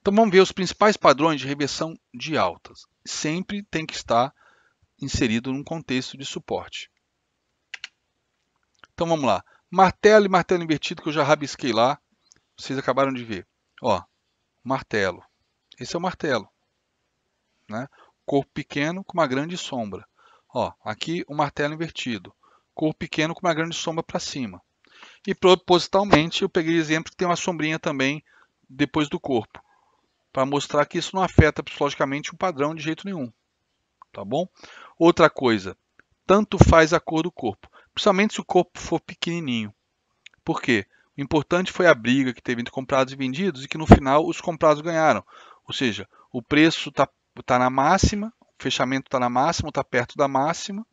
Então vamos ver os principais padrões de reversão de altas. Sempre tem que estar inserido num contexto de suporte. Então vamos lá. Martelo e martelo invertido que eu já rabisquei lá. Vocês acabaram de ver. Ó, martelo. Esse é o martelo, né? Corpo pequeno com uma grande sombra. Ó, aqui o martelo invertido. Corpo pequeno com uma grande sombra para cima. E propositalmente eu peguei exemplo que tem uma sombrinha também depois do corpo, para mostrar que isso não afeta psicologicamente o padrão de jeito nenhum, tá bom? Outra coisa, tanto faz a cor do corpo, principalmente se o corpo for pequenininho. Por quê? O importante foi a briga que teve entre comprados e vendidos e que no final os comprados ganharam. Ou seja, o preço tá na máxima, o fechamento está na máxima, está perto da máxima,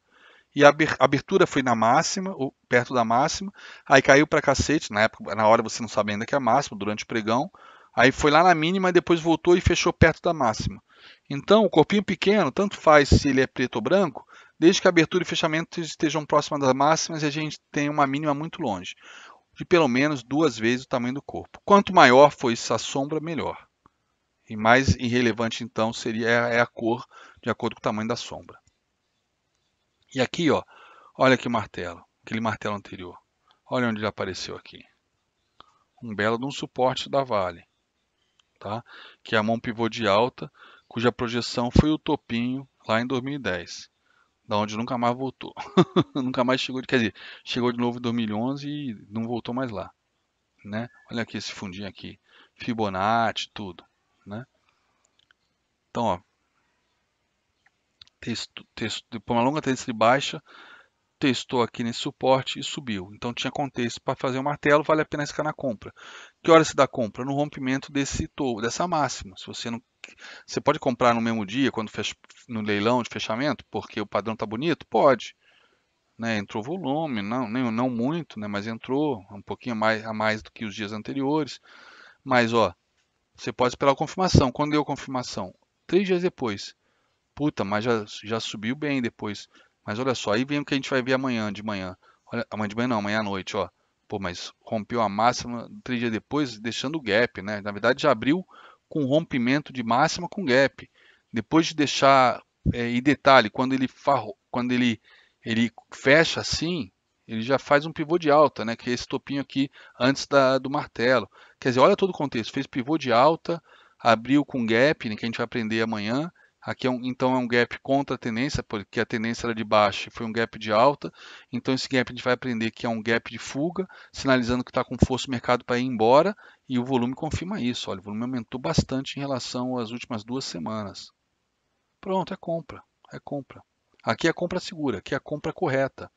e a abertura foi na máxima, ou perto da máxima, aí caiu para cacete, na época, na hora você não sabe ainda que é a máxima, durante o pregão, aí foi lá na mínima e depois voltou e fechou perto da máxima. Então, o corpinho pequeno, tanto faz se ele é preto ou branco, desde que a abertura e fechamento estejam próximas das máximas e a gente tem uma mínima muito longe, de pelo menos 2 vezes o tamanho do corpo. Quanto maior for essa sombra, melhor. E mais irrelevante, então, seria a cor, de acordo com o tamanho da sombra. E aqui, ó, olha aqui o martelo, aquele martelo anterior. Olha onde ele apareceu aqui. Um belo de um suporte da Vale, tá? Que é a mão pivô de alta, cuja projeção foi o topinho lá em 2010, da onde nunca mais voltou. Nunca mais chegou, quer dizer, chegou de novo em 2011 e não voltou mais lá, né? Olha aqui esse fundinho aqui, Fibonacci, tudo, né? Então, ó, depois uma longa tendência de baixa, testou aqui nesse suporte e subiu. Então tinha contexto para fazer o martelo, vale a pena arriscar na compra. Que hora se dá compra? No rompimento dessa máxima. Se você não, você pode comprar no mesmo dia, quando fecha, no leilão de fechamento, porque o padrão está bonito? Pode. Né? Entrou volume, não muito, né? Mas entrou um pouquinho a mais do que os dias anteriores. Mas ó, você pode esperar a confirmação. Quando deu a confirmação? 3 dias depois. Puta, mas já subiu bem depois. Mas olha só, aí vem o que a gente vai ver amanhã de manhã. Olha, amanhã de manhã não, amanhã à noite, ó. Pô, mas rompeu a máxima 3 dias depois, deixando o gap, né? Na verdade, já abriu com rompimento de máxima com gap. Depois de deixar, e detalhe, quando ele fecha assim, ele já faz um pivô de alta, né? Que é esse topinho aqui antes do martelo. Quer dizer, olha todo o contexto. Fez pivô de alta, abriu com gap, né, que a gente vai aprender amanhã. Aqui então é um gap contra a tendência, porque a tendência era de baixa e foi um gap de alta. Então esse gap a gente vai aprender que é um gap de fuga, sinalizando que está com força o mercado para ir embora, e o volume confirma isso. Olha, o volume aumentou bastante em relação às últimas 2 semanas. Pronto, é compra, é compra. Aqui é a compra segura, aqui é a compra correta.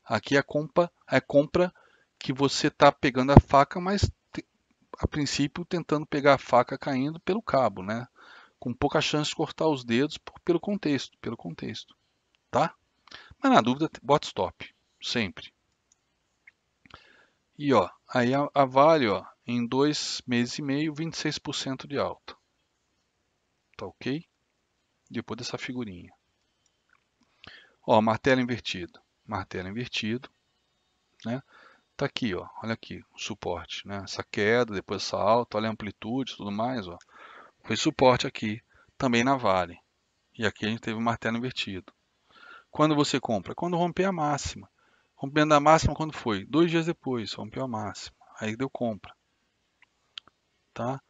Aqui é a compra que você está pegando a faca, mas a princípio tentando pegar a faca caindo pelo cabo, né? Com pouca chance de cortar os dedos pelo contexto, tá? Mas na dúvida, bota stop, sempre. E ó, aí a Vale, ó, em 2 meses e meio, 26% de alta. Tá ok? Depois dessa figurinha. Ó, martelo invertido, né? Tá aqui, ó, olha aqui, o suporte, né? Essa queda, depois essa alta, olha a amplitude e tudo mais, ó. Foi suporte aqui, também na Vale. E aqui a gente teve o martelo invertido. Quando você compra? Quando romper a máxima. Rompendo a máxima quando foi? 2 dias depois, rompeu a máxima. Aí deu compra, tá?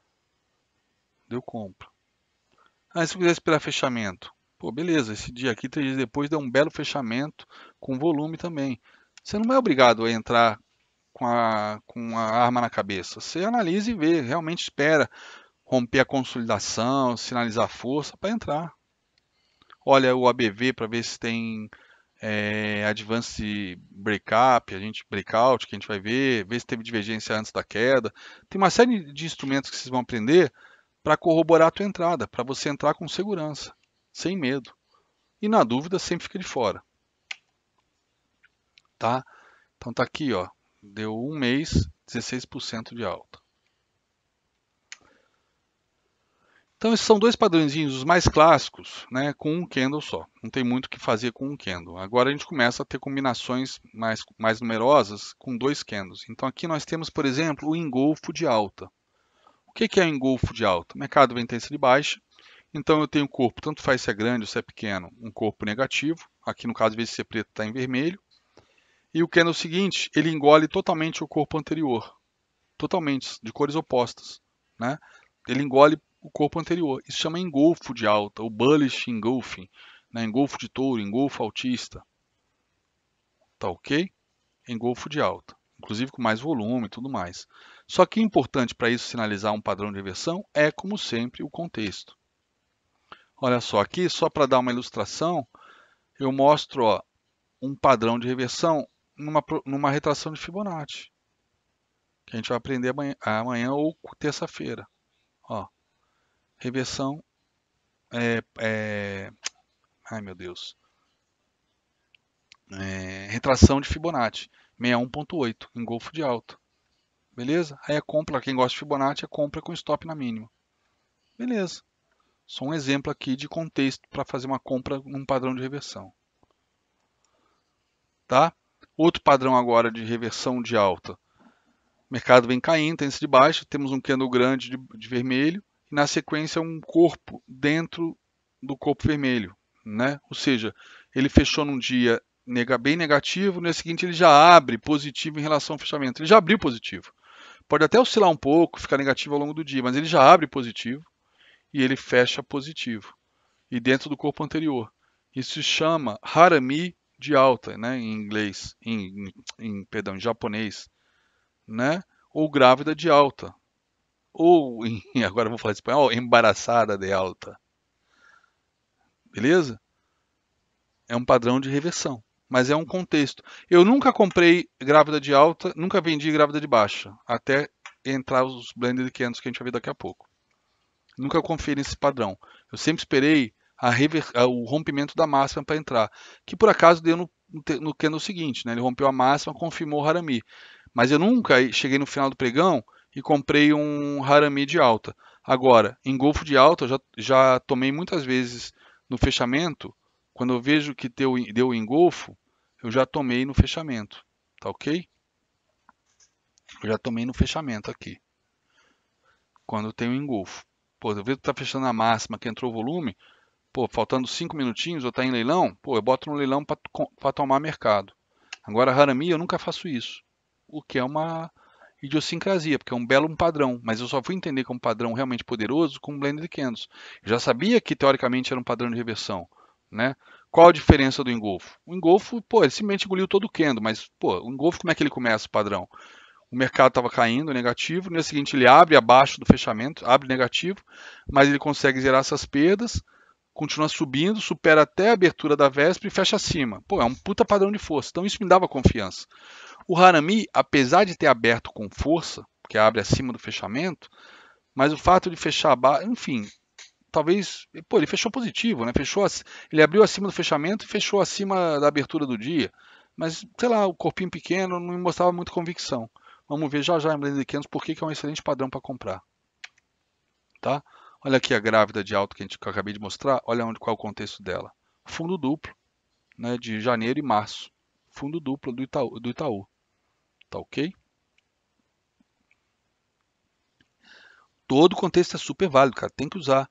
Deu compra. Aí se você quiser esperar fechamento, pô, beleza, esse dia aqui, 3 dias depois, deu um belo fechamento com volume também. Você não é obrigado a entrar com a arma na cabeça. Você analisa e vê, realmente espera romper a consolidação, sinalizar força para entrar. Olha o ABV para ver se tem Advanced Breakout, que a gente vai ver se teve divergência antes da queda. Tem uma série de instrumentos que vocês vão aprender para corroborar a tua entrada, para você entrar com segurança, sem medo. E na dúvida, sempre fica de fora, tá? Então tá aqui, ó, deu 1 mês, 16% de alta. Então esses são 2 padrõezinhos, os mais clássicos, né, com um candle só. Não tem muito o que fazer com um candle. Agora a gente começa a ter combinações mais numerosas com 2 candles. Então aqui nós temos, por exemplo, o engolfo de alta. O que é o engolfo de alta? O mercado vem em tendência de baixa, então eu tenho um corpo, tanto faz se é grande ou se é pequeno, um corpo negativo. Aqui no caso, em vez de ser preto, está em vermelho. E o candle seguinte, ele engole totalmente o corpo anterior. Totalmente, de cores opostas. Né? Ele engole o corpo anterior. Isso chama engolfo de alta, o bullish engulfing. Né? Engolfo de touro, engolfo altista. Tá ok? Engolfo de alta. Inclusive com mais volume e tudo mais. Só que importante para isso sinalizar um padrão de reversão é, como sempre, o contexto. Olha só, aqui só para dar uma ilustração, eu mostro um padrão de reversão numa retração de Fibonacci, que a gente vai aprender amanhã ou terça-feira. Reversão, ai meu Deus, retração de Fibonacci, 61.8, engolfo de alta. Beleza? Aí a compra, quem gosta de Fibonacci, é compra com stop na mínima. Beleza. Só um exemplo aqui de contexto para fazer uma compra num padrão de reversão. Tá? Outro padrão agora de reversão de alta. O mercado vem caindo, tendência de baixa, temos um candle grande de vermelho, e na sequência um corpo dentro do corpo vermelho. Né? Ou seja, ele fechou num dia bem negativo, no dia seguinte ele já abre positivo em relação ao fechamento. Ele já abriu positivo. Pode até oscilar um pouco, ficar negativo ao longo do dia, mas ele já abre positivo e ele fecha positivo. E dentro do corpo anterior. Isso se chama harami de alta, né, em inglês, em japonês, né? Ou grávida de alta. Ou, agora eu vou falar espanhol, embaraçada de alta. Beleza? É um padrão de reversão, mas é um contexto. Eu nunca comprei grávida de alta, nunca vendi grávida de baixa, até entrar os blended candles que a gente vai ver daqui a pouco. Nunca confiei nesse padrão. Eu sempre esperei o rompimento da máxima para entrar, que por acaso deu no candle seguinte, né? Ele rompeu a máxima, confirmou o Harami. Mas eu nunca cheguei no final do pregão e comprei um Harami de alta. Agora, engolfo de alta, eu já tomei muitas vezes no fechamento. Quando eu vejo que deu engolfo, eu já tomei no fechamento. Tá ok? Eu já tomei no fechamento aqui. Quando tem o engolfo. Pô, eu vejo que tá fechando a máxima, que entrou o volume. Pô, faltando 5 minutinhos ou tá em leilão, pô, eu boto no leilão para tomar mercado. Agora, Harami, eu nunca faço isso. O que é uma idiosincrasia, porque é um belo padrão, mas eu só fui entender como padrão realmente poderoso com o Blended Candles. Eu já sabia que teoricamente era um padrão de reversão, né? Qual a diferença do engolfo? O engolfo, pô, ele simplesmente engoliu todo o candle, mas, pô, o engolfo como é que ele começa o padrão? O mercado estava caindo, negativo, no dia seguinte ele abre abaixo do fechamento, abre negativo, mas ele consegue zerar essas perdas, continua subindo, supera até a abertura da véspera e fecha acima. Pô, é um puta padrão de força, então isso me dava confiança. O Harami, apesar de ter aberto com força, que abre acima do fechamento, mas o fato de fechar abaixo, enfim, talvez, pô, ele fechou positivo, né? Ele abriu acima do fechamento e fechou acima da abertura do dia. Mas, sei lá, o corpinho pequeno não me mostrava muita convicção. Vamos ver já em Blended Candles por que é um excelente padrão para comprar. Tá? Olha aqui a grávida de alta que eu acabei de mostrar. Olha qual é o contexto dela. Fundo duplo, né, de janeiro e março. Fundo duplo do Itaú. Tá ok? Todo o contexto é super válido, cara. Tem que usar.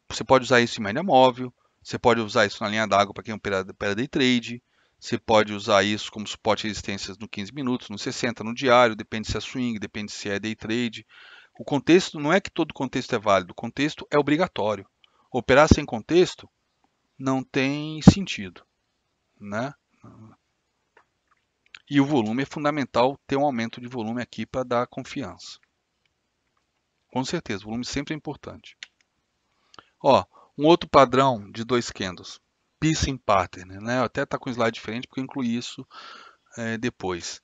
Você pode usar isso em média móvel. Você pode usar isso na linha d'água para quem opera day trade. Você pode usar isso como suporte e resistências no 15 minutos, no 60, no diário. Depende se é swing, depende se é day trade. O contexto não é que todo contexto é válido. O contexto é obrigatório. Operar sem contexto não tem sentido, né? E o volume é fundamental ter um aumento de volume aqui para dar confiança. Com certeza, o volume sempre é importante. Ó, um outro padrão de dois candles, Pissing Pattern, né? Até tá com um slide diferente porque eu incluí isso depois.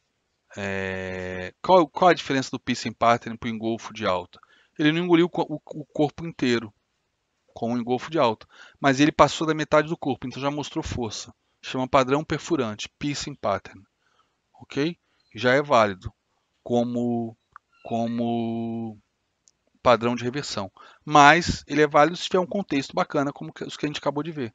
Qual a diferença do Pissing Pattern para o engolfo de alta? Ele não engoliu o corpo inteiro com o engolfo de alta, mas ele passou da metade do corpo, então já mostrou força. Chama padrão perfurante, Pissing Pattern, ok? Já é válido como padrão de reversão, mas ele é válido se tiver um contexto bacana, como os que a gente acabou de ver.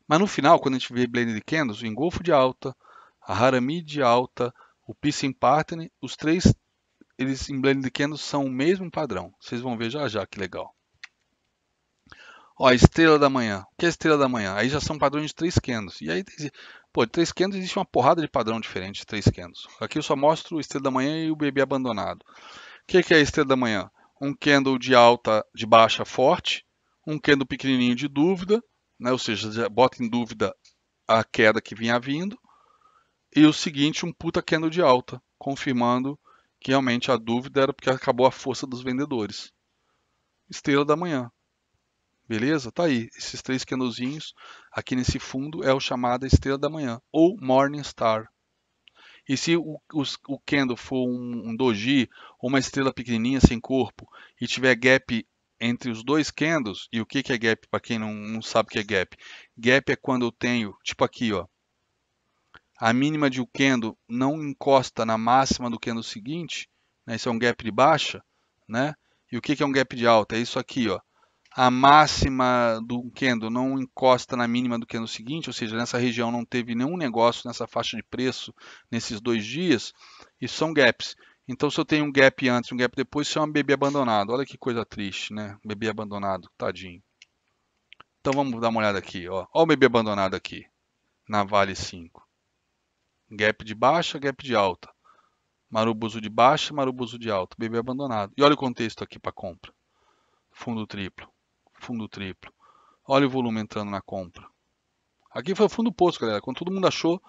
Mas no final, quando a gente vê Blended Candles, o engolfo de alta, a Harami de alta, o Pissing Pattern, os três eles em Blended Candles são o mesmo padrão. Vocês vão ver já já que legal. Ó, a estrela da manhã. O que é a estrela da manhã? Aí já são padrões de 3 candles. E aí, pô, de 3 candles existe uma porrada de padrão diferente de 3 candles. Aqui eu só mostro o estrela da manhã e o bebê abandonado. O que é a estrela da manhã? Um candle de alta, de baixa forte, um candle pequenininho de dúvida, né? Ou seja, já bota em dúvida a queda que vinha vindo, e o seguinte, um puta candle de alta, confirmando que realmente a dúvida era porque acabou a força dos vendedores. Estrela da manhã. Beleza? Tá aí. Esses 3 candlezinhos aqui nesse fundo é o chamado estrela da manhã, ou Morning Star. E se o candle for um doji, ou uma estrela pequenininha sem corpo, e tiver gap entre os dois candles, e o que é gap para quem não sabe o que é gap? Gap é quando eu tenho, tipo aqui, ó, a mínima de um candle não encosta na máxima do candle seguinte, né? Isso é um gap de baixa, né? E o que é um gap de alta? É isso aqui, ó. A máxima do candle não encosta na mínima do candle seguinte, ou seja, nessa região não teve nenhum negócio nessa faixa de preço nesses 2 dias, e são gaps. Então, se eu tenho um gap antes e um gap depois, isso é um bebê abandonado. Olha que coisa triste, né? Bebê abandonado, tadinho. Então, vamos dar uma olhada aqui, ó. Olha o bebê abandonado aqui, na Vale 5. Gap de baixa, gap de alta. Marubozu de baixa, marubozu de alta. Bebê abandonado. E olha o contexto aqui para compra. Fundo triplo. Fundo triplo. Olha o volume entrando na compra. Aqui foi o fundo do poço, galera. Quando todo mundo achou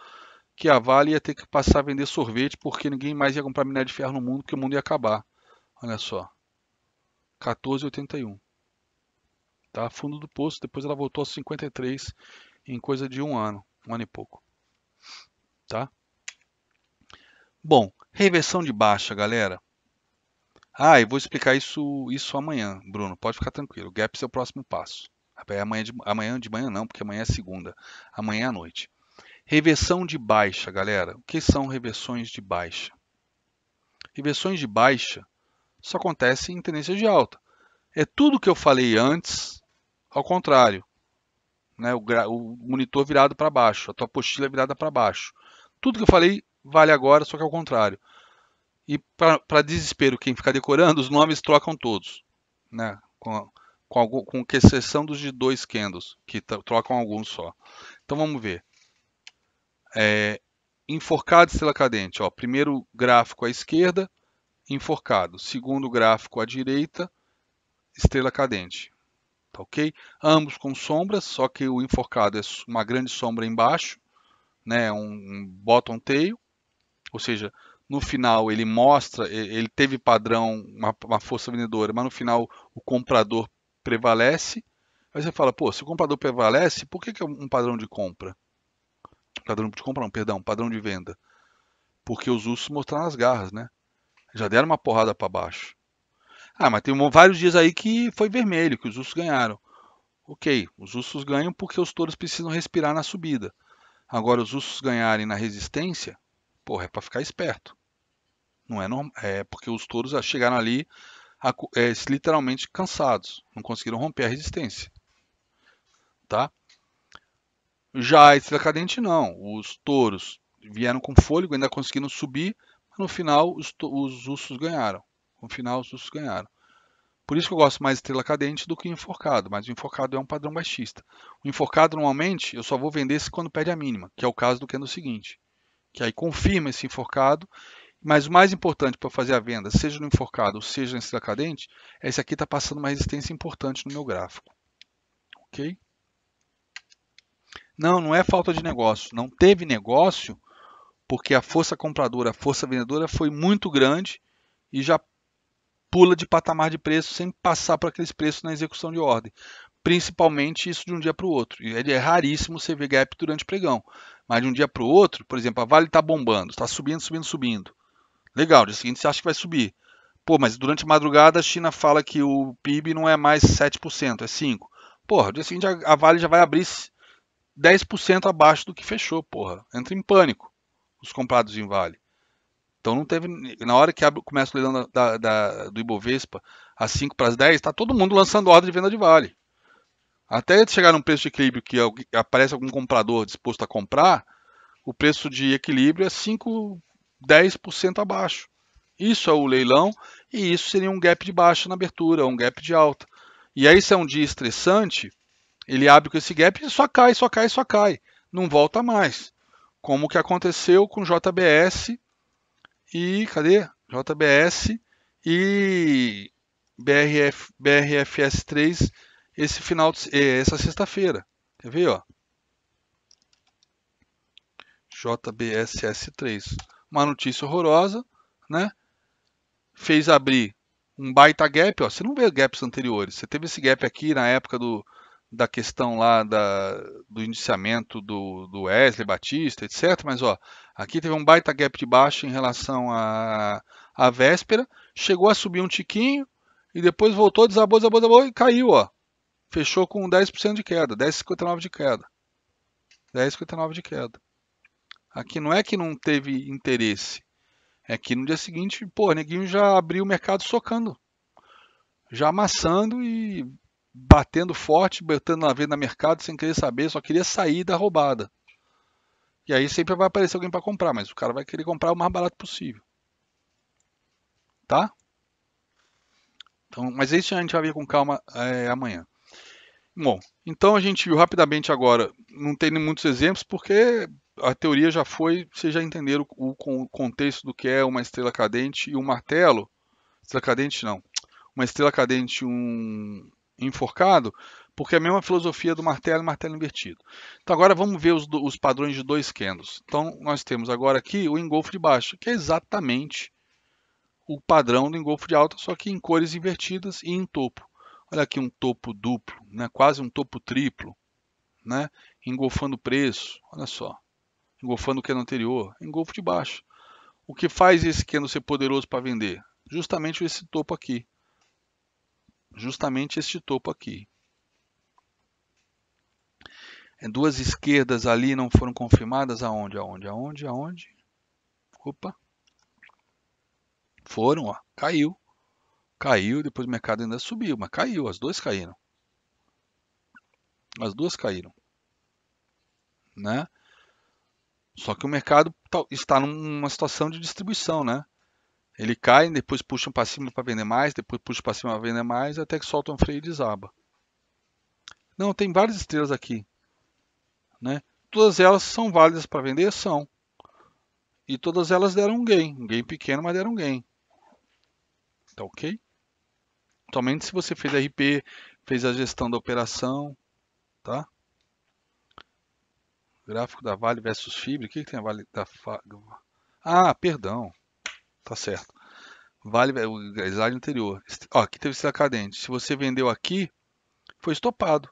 que a Vale ia ter que passar a vender sorvete porque ninguém mais ia comprar minério de ferro no mundo, porque o mundo ia acabar. Olha só. 14,81. Tá? Fundo do poço. Depois ela voltou a 53 em coisa de um ano e pouco. Tá? Bom, reversão de baixa, galera. Ah, eu vou explicar isso amanhã, Bruno. Pode ficar tranquilo. Gaps é o próximo passo. Amanhã de manhã não, porque amanhã é segunda. Amanhã à noite. Reversão de baixa, galera. O que são reversões de baixa? Reversões de baixa só acontecem em tendências de alta. É tudo que eu falei antes, ao contrário. Né? O monitor virado para baixo, a tua apostila virada para baixo. Tudo que eu falei vale agora, só que ao contrário. E para desespero, quem ficar decorando, os nomes trocam todos. Né? Com exceção dos de 2 candles, que trocam alguns só. Então vamos ver. Enforcado, estrela cadente. Ó, primeiro gráfico à esquerda, enforcado. Segundo gráfico à direita, estrela cadente. Tá ok? Ambos com sombras, só que o enforcado é uma grande sombra embaixo, né? Um bottom tail, ou seja, no final ele mostra, ele teve padrão, uma força vendedora, mas no final o comprador prevalece. Aí você fala, pô, se o comprador prevalece, por que é um padrão de compra? Padrão de compra não, perdão, padrão de venda. Porque os ursos mostraram as garras, né? Já deram uma porrada para baixo. Ah, mas tem vários dias aí que foi vermelho, que os ursos ganharam. Ok, os ursos ganham porque os touros precisam respirar na subida. Agora, os ursos ganharem na resistência, porra, é para ficar esperto. Não é normal, é porque os touros chegaram ali literalmente cansados, não conseguiram romper a resistência, tá? Já a estrela cadente não, os touros vieram com fôlego, ainda conseguiram subir, mas no final os ursos ganharam. No final os ursos ganharam. Por isso que eu gosto mais de estrela cadente do que o enforcado, mas o enforcado é um padrão baixista. O enforcado, normalmente, eu só vou vender se quando perde a mínima, que é o caso do candle seguinte. Que aí confirma esse enforcado, mas o mais importante para fazer a venda, seja no enforcado ou seja na estrela cadente, é esse aqui está passando uma resistência importante no meu gráfico. Ok? Não, não é falta de negócio. Não teve negócio porque a força compradora, a força vendedora foi muito grande e já pula de patamar de preço sem passar por aqueles preços na execução de ordem. Principalmente isso de um dia para o outro. E é raríssimo você ver gap durante o pregão. Mas de um dia para o outro, por exemplo, a Vale está bombando, está subindo, subindo, subindo. Legal, no dia seguinte você acha que vai subir. Pô, mas durante a madrugada a China fala que o PIB não é mais 7%, é 5%. Porra, no dia seguinte a Vale já vai abrir 10% abaixo do que fechou, porra. Entra em pânico os comprados em Vale. Então não teve. Na hora que começa o leilão do Ibovespa, às 5 para as 10, está todo mundo lançando ordem de venda de Vale. Até chegar num preço de equilíbrio que aparece algum comprador disposto a comprar, o preço de equilíbrio é 5, 10% abaixo. Isso é o leilão e isso seria um gap de baixa na abertura, um gap de alta. E aí, se é um dia estressante, ele abre com esse gap e só cai, só cai, só cai. Não volta mais. Como o que aconteceu com JBS e cadê? JBS e BRFS3 essa sexta-feira. Quer ver, ó? JBSS3. Uma notícia horrorosa, né? Fez abrir um baita gap, ó. Você não vê gaps anteriores. Você teve esse gap aqui na época da questão lá do indiciamento do Wesley Batista, etc. Mas ó, aqui teve um baita gap de baixo em relação à véspera, chegou a subir um tiquinho e depois voltou, desabou, desabou, desabou e caiu, ó. Fechou com 10% de queda, 10,59 de queda. 10,59 de queda. Aqui não é que não teve interesse, é que no dia seguinte, pô, neguinho já abriu o mercado socando, já amassando e batendo forte, botando na venda no mercado sem querer saber, só queria sair da roubada. E aí sempre vai aparecer alguém para comprar, mas o cara vai querer comprar o mais barato possível. Tá? Então, mas isso a gente vai ver com calma amanhã. Bom, então a gente viu rapidamente agora, não tem muitos exemplos, porque a teoria já foi, vocês já entenderam o contexto do que é uma estrela cadente e um martelo. Estrela cadente não. Uma estrela cadente e um enforcado, porque é a mesma filosofia do martelo e martelo invertido. Então agora vamos ver os padrões de dois candles. Então nós temos agora aqui o engolfo de baixo, que é exatamente o padrão do engolfo de alta, só que em cores invertidas e em topo. Olha aqui um topo duplo, né? Quase um topo triplo, né? Engolfando o preço, olha só. Engolfando o candle anterior, engolfo de baixo. O que faz esse candle ser poderoso para vender? Justamente esse topo aqui. Justamente este topo aqui. Duas esquerdas ali não foram confirmadas aonde? Aonde? Opa. Foram, ó. Caiu. Caiu, depois o mercado ainda subiu, mas caiu, as duas caíram. As duas caíram, né? Só que o mercado está numa situação de distribuição, né? Ele cai, depois puxa para cima para vender mais, depois puxa para cima para vender mais, até que solta um freio e desaba. Não, tem várias estrelas aqui, né? Todas elas são válidas para vender? São. E todas elas deram um gain pequeno, mas deram um gain. Tá ok? Somente se você fez RP, fez a gestão da operação, tá? Gráfico da Vale versus Fibra. O que tem a Vale da Ah, perdão. Tá certo. Vale, o slide anterior. Ó, aqui teve estrela cadente. Se você vendeu aqui, foi estopado.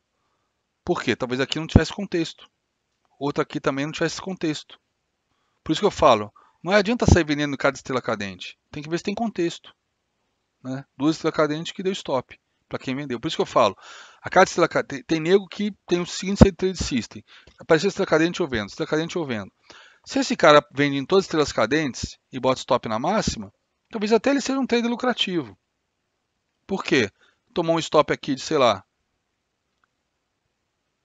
Por quê? Talvez aqui não tivesse contexto. Outra aqui também não tivesse contexto. Por isso que eu falo, não adianta sair vendendo cada estrela cadente. Tem que ver se tem contexto. Né? Duas estrelas cadentes que deu stop para quem vendeu. Por isso que eu falo, a cada estrela cadente, tem nego que tem o seguinte trade system. Apareceu estrela cadente ou vendo, estrela cadente ou vendo. Se esse cara vende em todas as estrelas cadentes e bota stop na máxima, talvez até ele seja um trader lucrativo. Por quê? Tomou um stop aqui de, sei lá,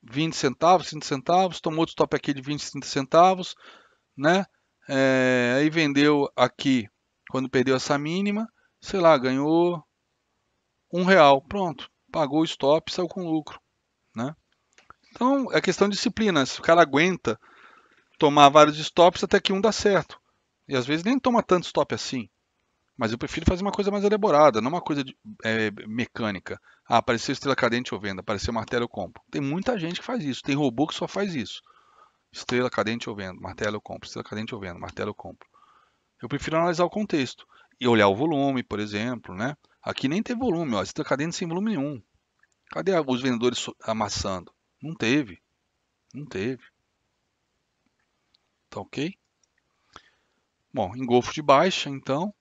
20 centavos, 30 centavos, tomou outro stop aqui de 20, 30 centavos, né? Aí vendeu aqui quando perdeu essa mínima, sei lá, ganhou R$ 1, pronto, pagou o stop, saiu com lucro, né? Então é questão de disciplina. Se o cara aguenta tomar vários stops até que um dá certo, e às vezes nem toma tanto stop assim. Mas eu prefiro fazer uma coisa mais elaborada, não uma coisa mecânica. Ah, apareceu estrela cadente eu vendo, apareceu martelo eu compro. Tem muita gente que faz isso, tem robô que só faz isso. Estrela cadente eu vendo, martelo eu compro, estrela cadente eu vendo, martelo eu compro. Eu prefiro analisar o contexto e olhar o volume, por exemplo, né? Aqui nem tem volume, ó, estrela cadente sem volume nenhum. Cadê os vendedores amassando? Não teve, não teve. Tá ok? Bom, engolfo de baixa, então,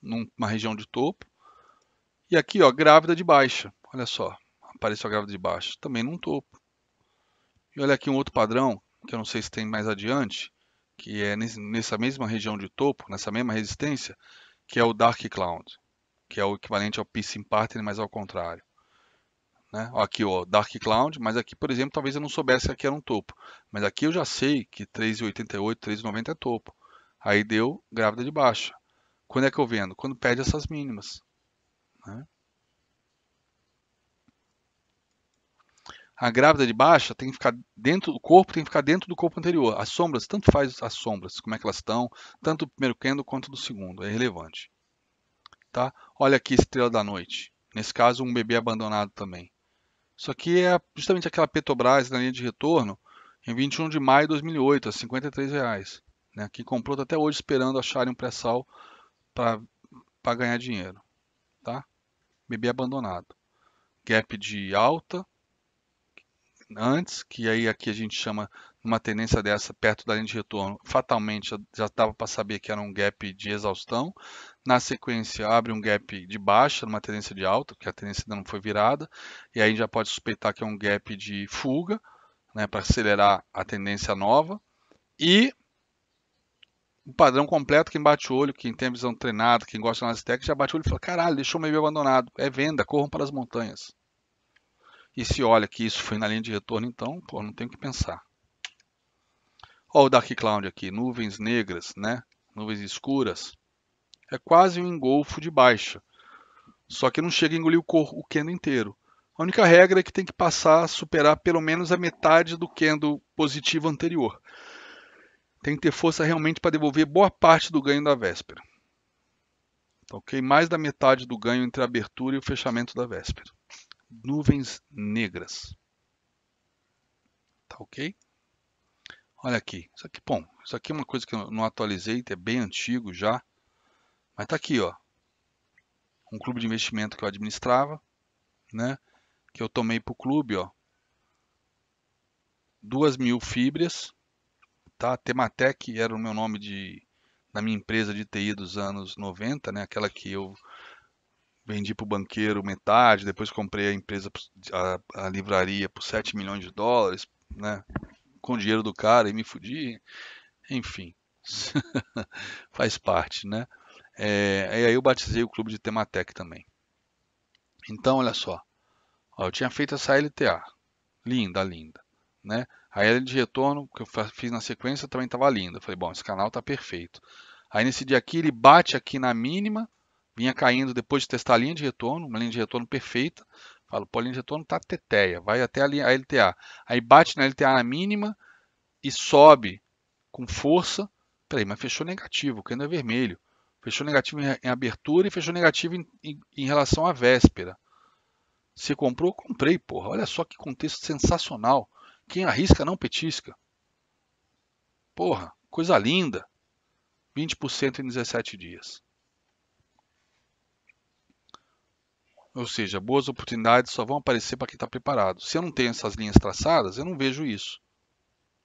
numa região de topo. E aqui, ó, grávida de baixa. Olha só, apareceu a grávida de baixa, também num topo. E olha aqui um outro padrão, que eu não sei se tem mais adiante, que é nessa mesma região de topo, nessa mesma resistência, que é o Dark Cloud, que é o equivalente ao Pissing Pattern, mas ao contrário. Né? Aqui, ó, Dark Cloud, mas aqui, por exemplo, talvez eu não soubesse que aqui era um topo. Mas aqui eu já sei que 3,88, 3,90 é topo. Aí deu grávida de baixa. Quando é que eu vendo? Quando perde essas mínimas, né? A grávida de baixa tem que ficar dentro do corpo, tem que ficar dentro do corpo anterior. As sombras, tanto faz as sombras, como é que elas estão, tanto do primeiro candle quanto do segundo, é irrelevante, tá? Olha aqui, estrela da noite. Nesse caso, um bebê abandonado também. Isso aqui é justamente aquela Petrobras na linha de retorno em 21 de maio de 2008, a R$ 53, né? Que comprou tá até hoje esperando acharem um pré-sal para ganhar dinheiro, tá? Bebê abandonado. Gap de alta antes, que aí aqui a gente chama uma tendência dessa perto da linha de retorno, fatalmente já dava para saber que era um gap de exaustão. Na sequência, abre um gap de baixa, numa tendência de alta, porque a tendência ainda não foi virada, e aí a gente já pode suspeitar que é um gap de fuga, né, para acelerar a tendência nova. E o padrão completo, quem bate o olho, quem tem a visão treinada, quem gosta de análise técnica, já bate o olho e fala: caralho, deixou meio abandonado. É venda, corram para as montanhas. E se olha que isso foi na linha de retorno, então, pô, não tem o que pensar. Olha o Dark Cloud aqui, nuvens negras, né? Nuvens escuras. É quase um engolfo de baixa. Só que não chega a engolir o candle inteiro. A única regra é que tem que passar a superar pelo menos a metade do candle positivo anterior. Tem que ter força realmente para devolver boa parte do ganho da véspera. Tá, ok? Mais da metade do ganho entre a abertura e o fechamento da véspera. Nuvens negras. Tá ok? Olha aqui. Isso aqui, bom, isso aqui é uma coisa que eu não atualizei, é bem antigo já. Mas tá aqui, ó. Um clube de investimento que eu administrava, né? Que eu tomei para o clube, ó. 2.000 fibras, tá? Tematec era o meu nome da minha empresa de TI dos anos 90, né? Aquela que eu vendi para o banqueiro metade, depois comprei a empresa, a livraria por 7 milhões de dólares, né? Com o dinheiro do cara e me fudi, enfim, faz parte, né? E aí eu batizei o clube de Tematec também. Então, olha só, ó, eu tinha feito essa LTA, linda, linda, né? A L de retorno que eu fiz na sequência também estava linda. Eu falei, bom, esse canal está perfeito. Aí nesse dia aqui ele bate aqui na mínima, vinha caindo depois de testar a linha de retorno, uma linha de retorno perfeita. Falo, pô, a linha de retorno tá teteia, vai até a LTA. Aí bate na LTA na mínima e sobe com força. Peraí, mas fechou negativo, o candle é vermelho. Fechou negativo em abertura e fechou negativo em relação à véspera. Você comprou? Comprei, porra. Olha só que contexto sensacional. Quem arrisca não petisca. Porra, coisa linda. 20% em 17 dias. Ou seja, boas oportunidades só vão aparecer para quem está preparado. Se eu não tenho essas linhas traçadas, eu não vejo isso.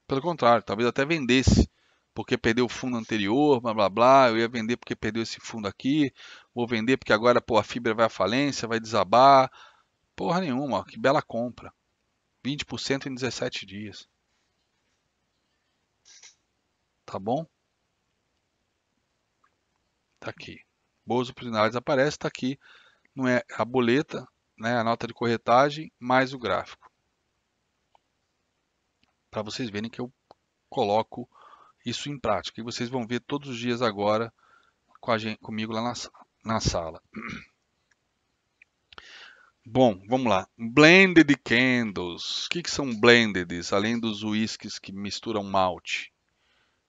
Pelo contrário, talvez até vendesse, porque perdeu o fundo anterior, blá blá blá. Eu ia vender porque perdeu esse fundo aqui. Vou vender porque agora pô, a fibra vai à falência, vai desabar. Porra nenhuma, ó, que bela compra. 20% em 17 dias. Tá bom? Tá aqui. Boas oportunidades aparece, tá aqui. Não é a boleta, né, a nota de corretagem, mais o gráfico. Para vocês verem que eu coloco isso em prática. E vocês vão ver todos os dias agora comigo lá na sala. Bom, vamos lá. Blended candles. O que são blendeds, além dos whiskies que misturam malte?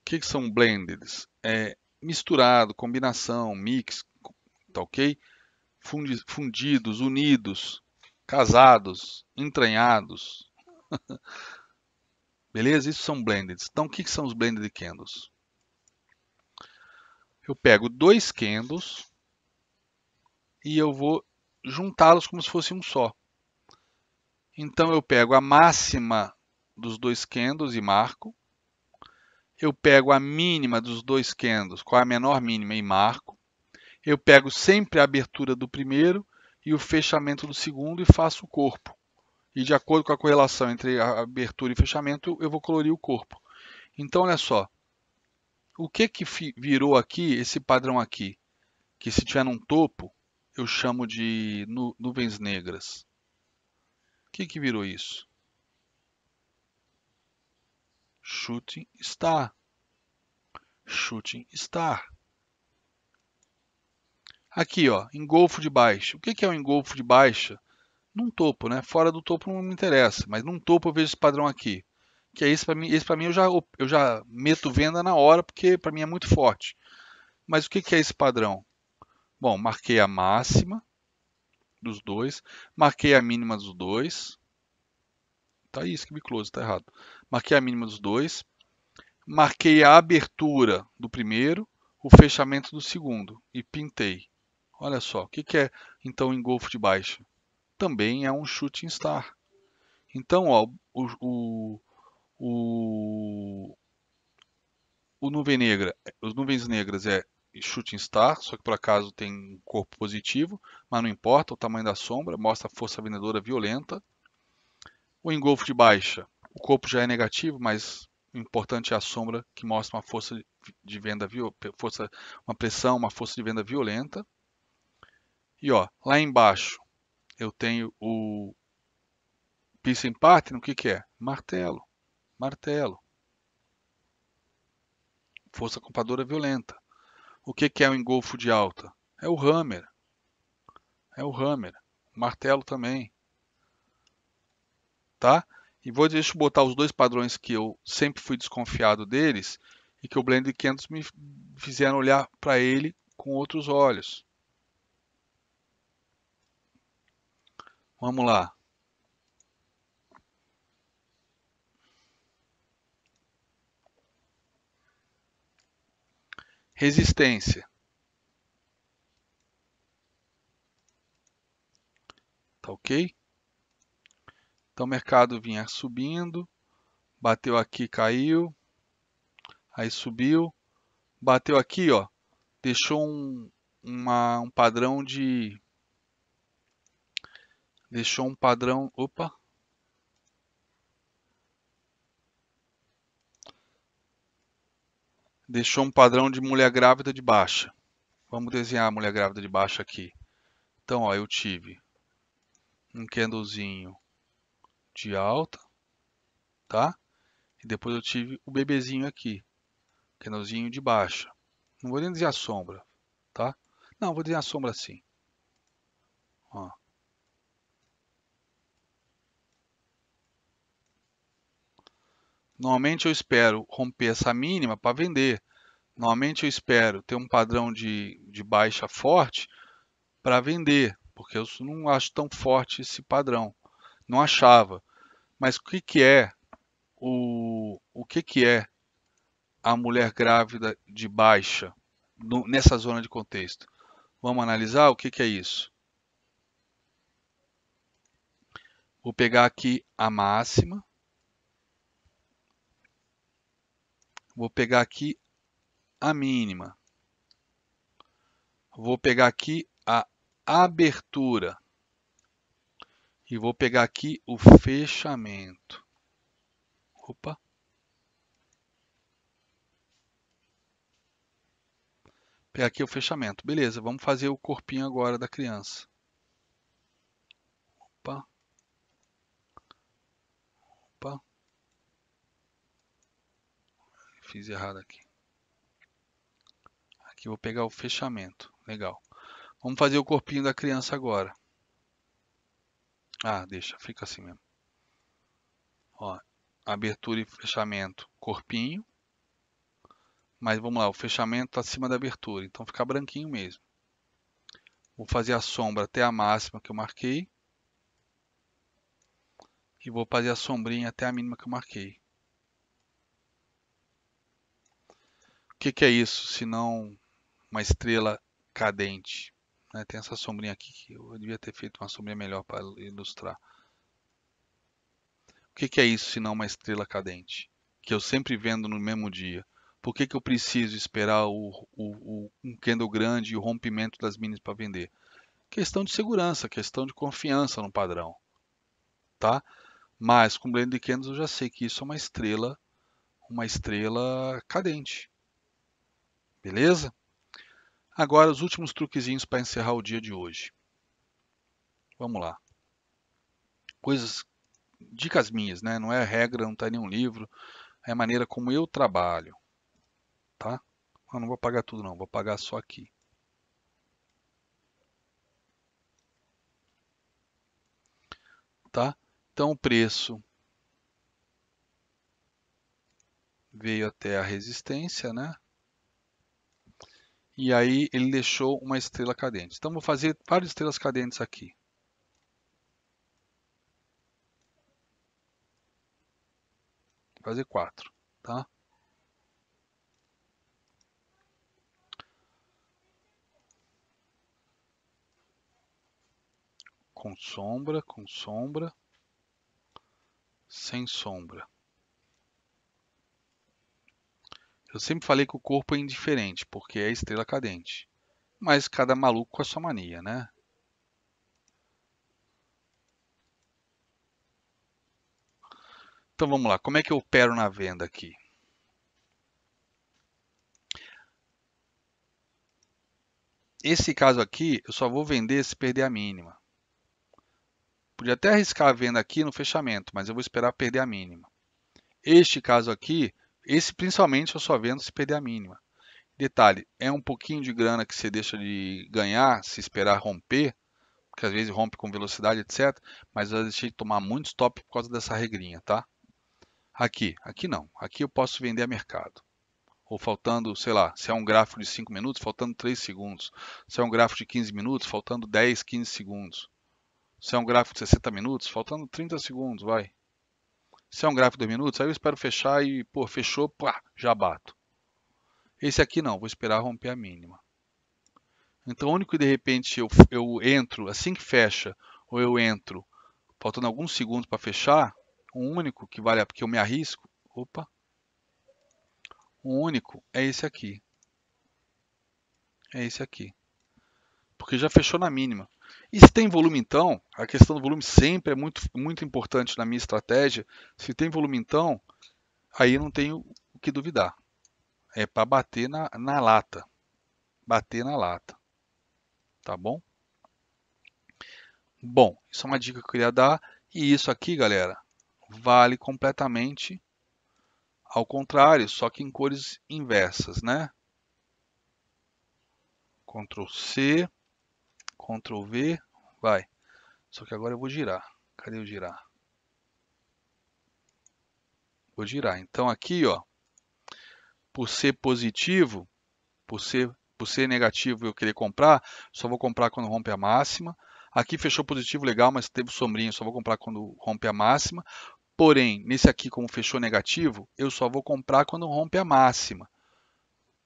O que são blendeds? É misturado, combinação, mix, tá ok? Fundidos, unidos, casados, entranhados. Beleza? Isso são blendeds. Então, o que são os blended candles? Eu pego dois candles e eu vou juntá-los como se fosse um só. Então, eu pego a máxima dos dois candles e marco. Eu pego a mínima dos dois candles, qual é a menor mínima, e marco. Eu pego sempre a abertura do primeiro e o fechamento do segundo e faço o corpo. E de acordo com a correlação entre a abertura e fechamento, eu vou colorir o corpo. Então, olha só. O que virou aqui, esse padrão aqui? Que se tiver num topo, eu chamo de nuvens negras. O que virou isso? Shooting star. Shooting star. Aqui, ó, engolfo de baixa. O que é um engolfo de baixa? Num topo, né? Fora do topo não me interessa, mas num topo eu vejo esse padrão aqui. Que é esse para mim eu já meto venda na hora, porque para mim é muito forte. Mas o que é esse padrão? Bom, marquei a máxima dos dois, marquei a mínima dos dois. Tá isso que me close, tá errado. Marquei a mínima dos dois, marquei a abertura do primeiro, o fechamento do segundo e pintei. Olha só, o que é então engolfo de baixa? Também é um shooting star. Então, ó, o, o nuvem negra, os nuvens negras é shooting star, só que por acaso tem um corpo positivo, mas não importa o tamanho da sombra, mostra a força vendedora violenta. O engolfo de baixa, o corpo já é negativo, mas o importante é a sombra que mostra uma força de venda, uma pressão, uma força de venda violenta. E ó, lá embaixo eu tenho o Piercing Pattern, o que é? Martelo, martelo, força compradora violenta. O que é o engolfo de alta? É o hammer, é o hammer, martelo também, tá? E deixa eu botar os dois padrões que eu sempre fui desconfiado deles e que o Blend 500 me fizeram olhar para ele com outros olhos. Vamos lá. Resistência. Tá ok? Então o mercado vinha subindo, bateu aqui, caiu, aí subiu, bateu aqui, ó, deixou um padrão de... Deixou um padrão... Opa! Deixou um padrão de mulher grávida de baixa. Vamos desenhar a mulher grávida de baixa aqui. Então, ó, eu tive um candlezinho de alta, tá? E depois eu tive o bebezinho aqui, candlezinho de baixa. Não vou nem desenhar sombra, tá? Não, vou desenhar sombra assim. Ó. Normalmente eu espero romper essa mínima para vender. Normalmente eu espero ter um padrão de baixa forte para vender, porque eu não acho tão forte esse padrão. Não achava. Mas o que é a mulher grávida de baixa nessa zona de contexto? Vamos analisar o que é isso. Vou pegar aqui a máxima, vou pegar aqui a mínima, vou pegar aqui a abertura e vou pegar aqui o fechamento. Opa. Pegar aqui o fechamento. Beleza, vamos fazer o corpinho agora da criança. Opa. Opa. Fiz errado aqui. Aqui vou pegar o fechamento. Legal. Vamos fazer o corpinho da criança agora. Ah, deixa, fica assim mesmo. Ó, abertura e fechamento, corpinho. Mas vamos lá, o fechamento está acima da abertura, então fica branquinho mesmo. Vou fazer a sombra até a máxima que eu marquei. E vou fazer a sombrinha até a mínima que eu marquei. O que é isso, se não uma estrela cadente? Né? Tem essa sombrinha aqui que eu devia ter feito uma sombrinha melhor para ilustrar. O que é isso, se não uma estrela cadente? Que eu sempre vendo no mesmo dia. Por que eu preciso esperar um candle grande e o rompimento das minis para vender? Questão de segurança, questão de confiança no padrão, tá? Mas com Blend Candles eu já sei que isso é uma estrela cadente, beleza? Agora os últimos truquezinhos para encerrar o dia de hoje. Vamos lá. Dicas minhas, né? Não é regra, não está em nenhum livro, é a maneira como eu trabalho, tá? Eu não vou apagar tudo não, vou apagar só aqui. tá? Então o preço veio até a resistência, né? E aí ele deixou uma estrela cadente. Então vou fazer várias estrelas cadentes aqui. Vou fazer 4, tá? Com sombra, sem sombra. Eu sempre falei que o corpo é indiferente, porque é estrela cadente. Mas cada maluco com a sua mania, né? Então vamos lá, como é que eu opero na venda aqui? Esse caso aqui, eu só vou vender se perder a mínima. Podia até arriscar a venda aqui no fechamento, mas eu vou esperar perder a mínima. Este caso aqui, esse principalmente eu só vendo se perder a mínima. Detalhe, é um pouquinho de grana que você deixa de ganhar se esperar romper, porque às vezes rompe com velocidade, etc. Mas eu deixei de tomar muito stop por causa dessa regrinha, tá? Aqui não. Aqui eu posso vender a mercado. Ou faltando, sei lá, se é um gráfico de 5 minutos, faltando 3 segundos. Se é um gráfico de 15 minutos, faltando 10, 15 segundos. Se é um gráfico de 60 minutos, faltando 30 segundos, vai. Se é um gráfico de 2 minutos, aí eu espero fechar e, pô, fechou, pá, já bato. Esse aqui não, vou esperar romper a mínima. Então, o único que de repente eu entro assim que fecha, ou eu entro faltando alguns segundos para fechar, o único que vale, porque eu me arrisco, opa, o único é esse aqui. É esse aqui. Porque já fechou na mínima. E se tem volume então, a questão do volume sempre é muito importante na minha estratégia. Se tem volume então, aí não tenho o que duvidar. É para bater na lata. Bater na lata. Tá bom? Bom, isso é uma dica que eu queria dar. E isso aqui, galera, vale completamente ao contrário, só que em cores inversas, né? Ctrl C, Ctrl V, vai. Só que agora eu vou girar. Cadê o girar? Vou girar. Então aqui, ó, por ser positivo, por ser negativo e eu querer comprar, só vou comprar quando rompe a máxima. Aqui fechou positivo, legal, mas teve sombrinha, só vou comprar quando rompe a máxima. Porém, nesse aqui, como fechou negativo, eu só vou comprar quando rompe a máxima.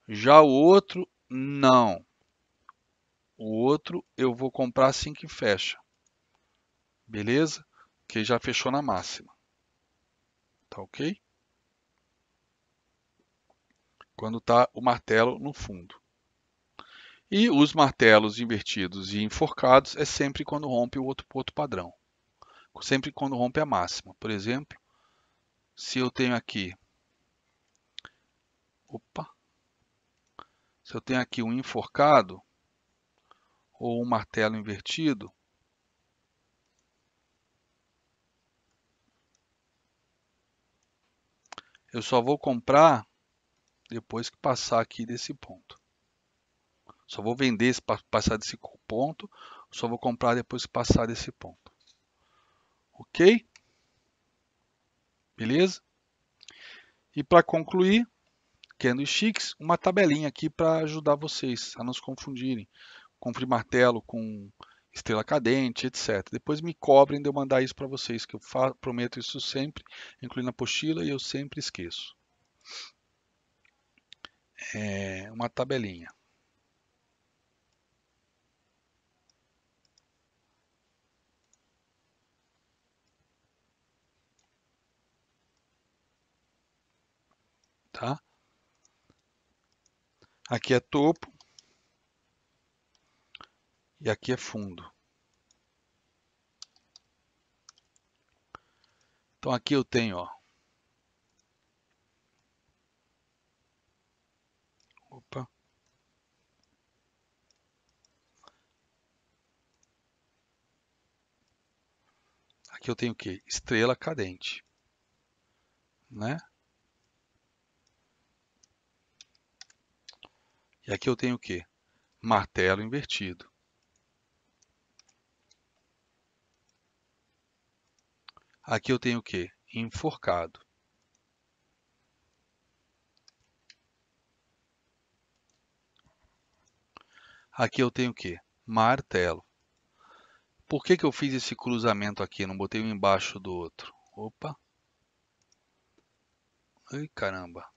Já o outro, não. O outro eu vou comprar assim que fecha. Beleza? Que já fechou na máxima. Tá ok? Quando tá o martelo no fundo. E os martelos invertidos e enforcados é sempre quando rompe o outro padrão. Sempre quando rompe a máxima. Por exemplo, se eu tenho aqui, opa, se eu tenho aqui um enforcado ou um martelo invertido, eu só vou comprar depois que passar aqui desse ponto. Só vou vender se passar desse ponto, só vou comprar depois que passar desse ponto. Ok? Beleza? E para concluir, candlesticks, uma tabelinha aqui para ajudar vocês a não se confundirem. Compre martelo com estrela cadente, etc. Depois me cobrem de eu mandar isso para vocês, que eu prometo isso sempre, incluindo a apostila, e eu sempre esqueço. É uma tabelinha. Tá? Aqui é topo e aqui é fundo. Então aqui eu tenho, ó. Opa. Aqui eu tenho o quê? Estrela cadente, né? E aqui eu tenho o quê? Martelo invertido. Aqui eu tenho o quê? Enforcado. Aqui eu tenho o quê? Martelo. Por que que eu fiz esse cruzamento aqui? Não botei um embaixo do outro. Opa. Ai, caramba.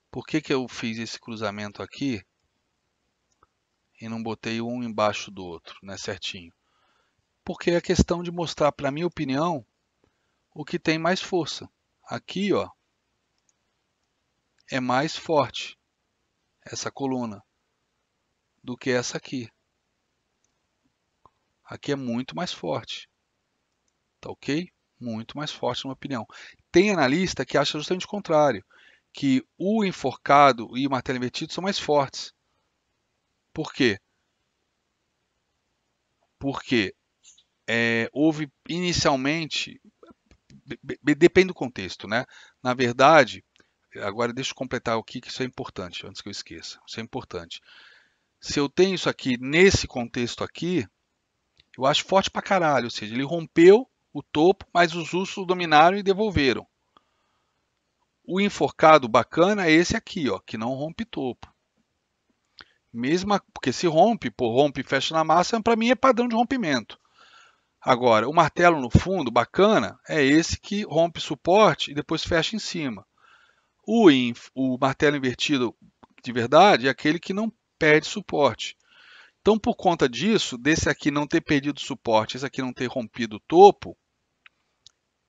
Por que que eu fiz esse cruzamento aqui e não botei um embaixo do outro, né, certinho? Porque é questão de mostrar, para minha opinião, o que tem mais força. Aqui, ó, é mais forte essa coluna do que essa aqui. Aqui é muito mais forte, tá ok? Muito mais forte, na minha opinião. Tem analista que acha justamente o contrário, que o enforcado e o martelo invertido são mais fortes. Por quê? Porque houve inicialmente, depende do contexto, né? Na verdade, agora deixa eu completar aqui que isso é importante, antes que eu esqueça. Isso é importante. Se eu tenho isso aqui nesse contexto aqui, eu acho forte pra caralho, ou seja, ele rompeu o topo, mas os ursos dominaram e devolveram. O enforcado bacana é esse aqui, ó, que não rompe topo. Porque se rompe, pô, rompe e fecha na massa, para mim é padrão de rompimento. Agora, o martelo no fundo, bacana, é esse que rompe suporte e depois fecha em cima. O martelo invertido de verdade é aquele que não perde suporte. Então, por conta disso, desse aqui não ter perdido suporte, esse aqui não ter rompido o topo,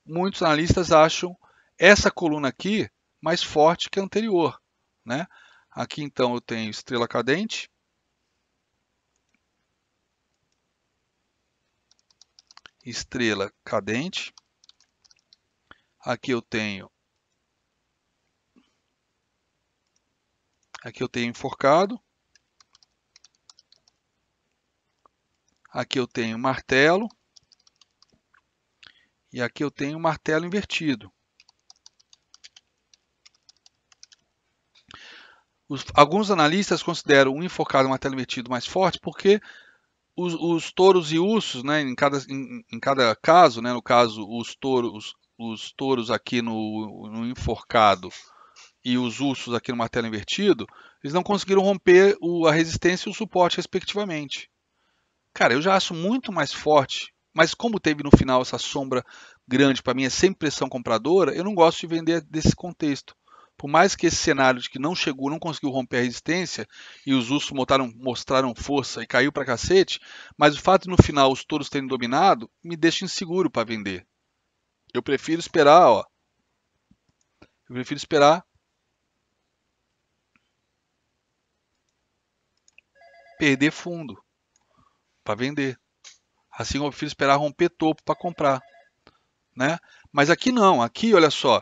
muitos analistas acham essa coluna aqui mais forte que a anterior, né? Aqui então eu tenho estrela cadente, estrela cadente. Aqui eu tenho enforcado. Aqui eu tenho martelo. E aqui eu tenho martelo invertido. Alguns analistas consideram o enforcado e o martelo invertido mais forte porque os touros e ursos, né, em cada caso, né, no caso os touros aqui no enforcado e os ursos aqui no martelo invertido, eles não conseguiram romper a resistência e o suporte, respectivamente. Cara, eu já acho muito mais forte, mas como teve no final essa sombra grande, para mim é sem pressão compradora, eu não gosto de vender desse contexto. Por mais que esse cenário de que não chegou, não conseguiu romper a resistência e os ursos mostraram força e caiu para cacete, mas o fato de no final os touros terem dominado me deixa inseguro para vender. Eu prefiro esperar, ó. Eu prefiro esperar perder fundo para vender. Assim eu prefiro esperar romper topo para comprar, né? Mas aqui não, aqui olha só,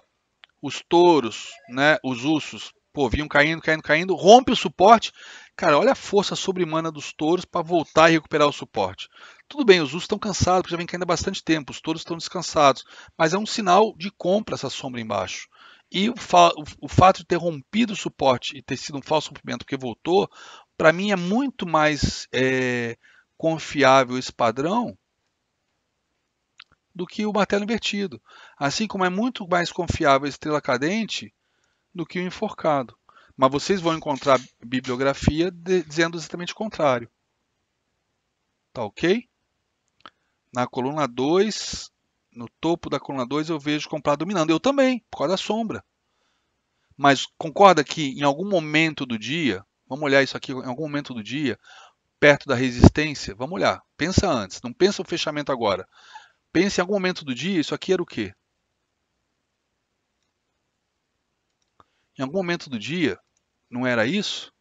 os touros, né, os ursos, pô, vinham caindo, caindo, caindo, rompe o suporte. Cara, olha a força sobre-humana dos touros para voltar e recuperar o suporte. Tudo bem, os ursos estão cansados, porque já vem caindo há bastante tempo, os touros estão descansados, mas é um sinal de compra essa sombra embaixo. E o fato de ter rompido o suporte e ter sido um falso rompimento porque voltou, para mim é muito mais confiável esse padrão do que o martelo invertido. Assim como é muito mais confiável a estrela cadente do que o enforcado. Mas vocês vão encontrar bibliografia dizendo exatamente o contrário. Tá ok? Na coluna 2, no topo da coluna 2, eu vejo comprar dominando. Eu também, por causa da sombra. Mas concorda que em algum momento do dia, vamos olhar isso aqui, em algum momento do dia, perto da resistência, vamos olhar, pensa antes, não pensa o fechamento agora. Pensa em algum momento do dia, isso aqui era o quê? Em algum momento do dia, não era isso?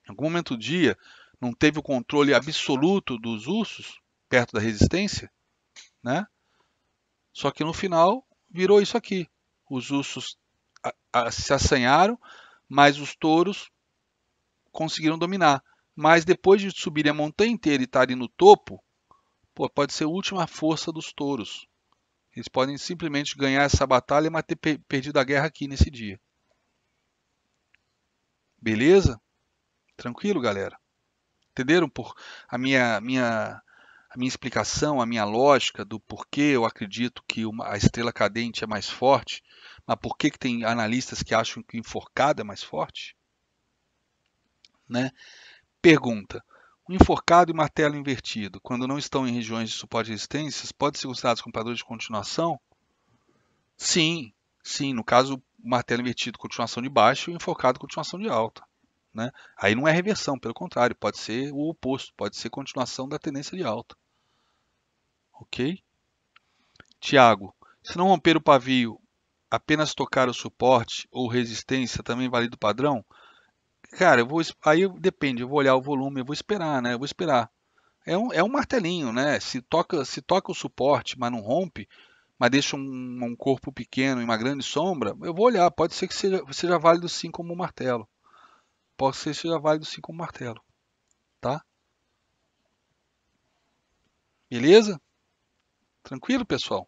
Em algum momento do dia, não teve o controle absoluto dos ursos perto da resistência, né? Só que no final virou isso aqui. Os ursos se assanharam, mas os touros conseguiram dominar. Mas depois de subirem a montanha inteira e estarem no topo, pô, pode ser a última força dos touros. Eles podem simplesmente ganhar essa batalha, mas ter perdido a guerra aqui nesse dia. Beleza? Tranquilo, galera? Entenderam por a minha a minha explicação, a minha lógica do porquê eu acredito que a estrela cadente é mais forte, mas por que tem analistas que acham que o enforcado é mais forte? Né? Pergunta: o enforcado e o martelo invertido, quando não estão em regiões de suporte e resistências, podem ser considerados comparadores de continuação? Sim, sim. No caso, o martelo invertido, continuação de baixa e o enforcado, continuação de alta. Né? Aí não é reversão, pelo contrário, pode ser o oposto, pode ser continuação da tendência de alta. Ok? Tiago, se não romper o pavio, apenas tocar o suporte ou resistência também valida o padrão? Cara, aí depende, eu vou olhar o volume, eu vou esperar, né? Eu vou esperar. É um martelinho, né? Se toca o suporte, mas não rompe, mas deixa um corpo pequeno e uma grande sombra, eu vou olhar. Pode ser que seja válido sim como um martelo. Pode ser que seja válido sim como martelo, tá? Beleza? Tranquilo, pessoal?